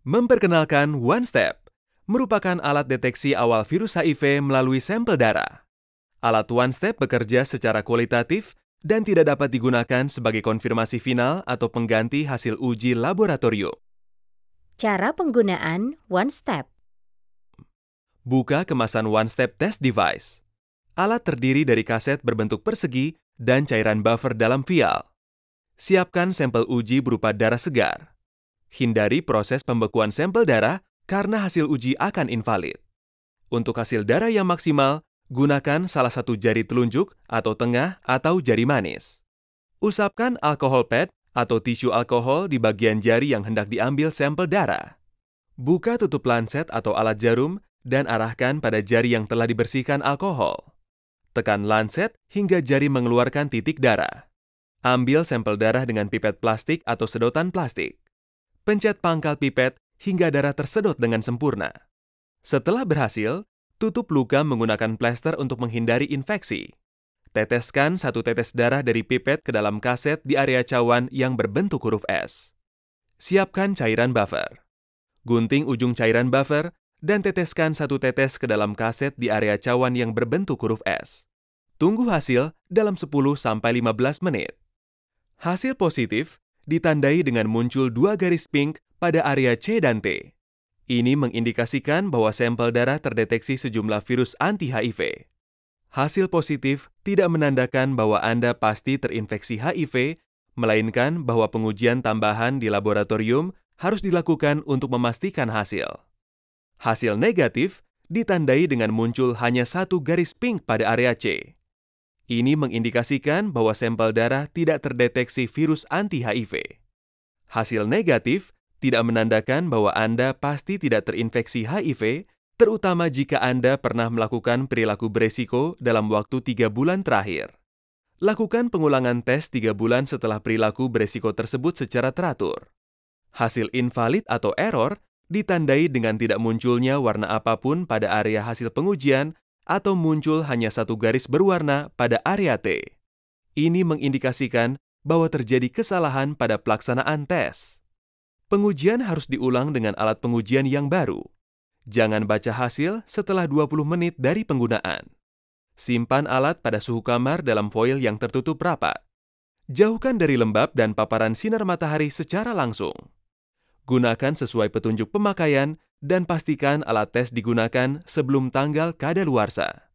Memperkenalkan OneStep, merupakan alat deteksi awal virus HIV melalui sampel darah. Alat OneStep bekerja secara kualitatif dan tidak dapat digunakan sebagai konfirmasi final atau pengganti hasil uji laboratorium. Cara penggunaan OneStep. Buka kemasan OneStep Test Device. Alat terdiri dari kaset berbentuk persegi dan cairan buffer dalam vial. Siapkan sampel uji berupa darah segar. Hindari proses pembekuan sampel darah karena hasil uji akan invalid. Untuk hasil darah yang maksimal, gunakan salah satu jari telunjuk atau tengah atau jari manis. Usapkan alkohol pad atau tisu alkohol di bagian jari yang hendak diambil sampel darah. Buka tutup lancet atau alat jarum dan arahkan pada jari yang telah dibersihkan alkohol. Tekan lancet hingga jari mengeluarkan titik darah. Ambil sampel darah dengan pipet plastik atau sedotan plastik. Pencet pangkal pipet hingga darah tersedot dengan sempurna. Setelah berhasil, tutup luka menggunakan plester untuk menghindari infeksi. Teteskan 1 tetes darah dari pipet ke dalam kaset di area cawan yang berbentuk huruf S. Siapkan cairan buffer. Gunting ujung cairan buffer dan teteskan 1 tetes ke dalam kaset di area cawan yang berbentuk huruf S. Tunggu hasil dalam 10-15 menit. Hasil positif ditandai dengan muncul 2 garis pink pada area C dan T. Ini mengindikasikan bahwa sampel darah terdeteksi sejumlah virus anti-HIV. Hasil positif tidak menandakan bahwa Anda pasti terinfeksi HIV, melainkan bahwa pengujian tambahan di laboratorium harus dilakukan untuk memastikan hasil. Hasil negatif ditandai dengan muncul hanya 1 garis pink pada area C. Ini mengindikasikan bahwa sampel darah tidak terdeteksi virus anti-HIV. Hasil negatif tidak menandakan bahwa Anda pasti tidak terinfeksi HIV, terutama jika Anda pernah melakukan perilaku beresiko dalam waktu 3 bulan terakhir. Lakukan pengulangan tes 3 bulan setelah perilaku beresiko tersebut secara teratur. Hasil invalid atau error ditandai dengan tidak munculnya warna apapun pada area hasil pengujian atau muncul hanya 1 garis berwarna pada area T. Ini mengindikasikan bahwa terjadi kesalahan pada pelaksanaan tes. Pengujian harus diulang dengan alat pengujian yang baru. Jangan baca hasil setelah 20 menit dari penggunaan. Simpan alat pada suhu kamar dalam foil yang tertutup rapat. Jauhkan dari lembab dan paparan sinar matahari secara langsung. Gunakan sesuai petunjuk pemakaian dan pastikan alat tes digunakan sebelum tanggal kadaluarsa.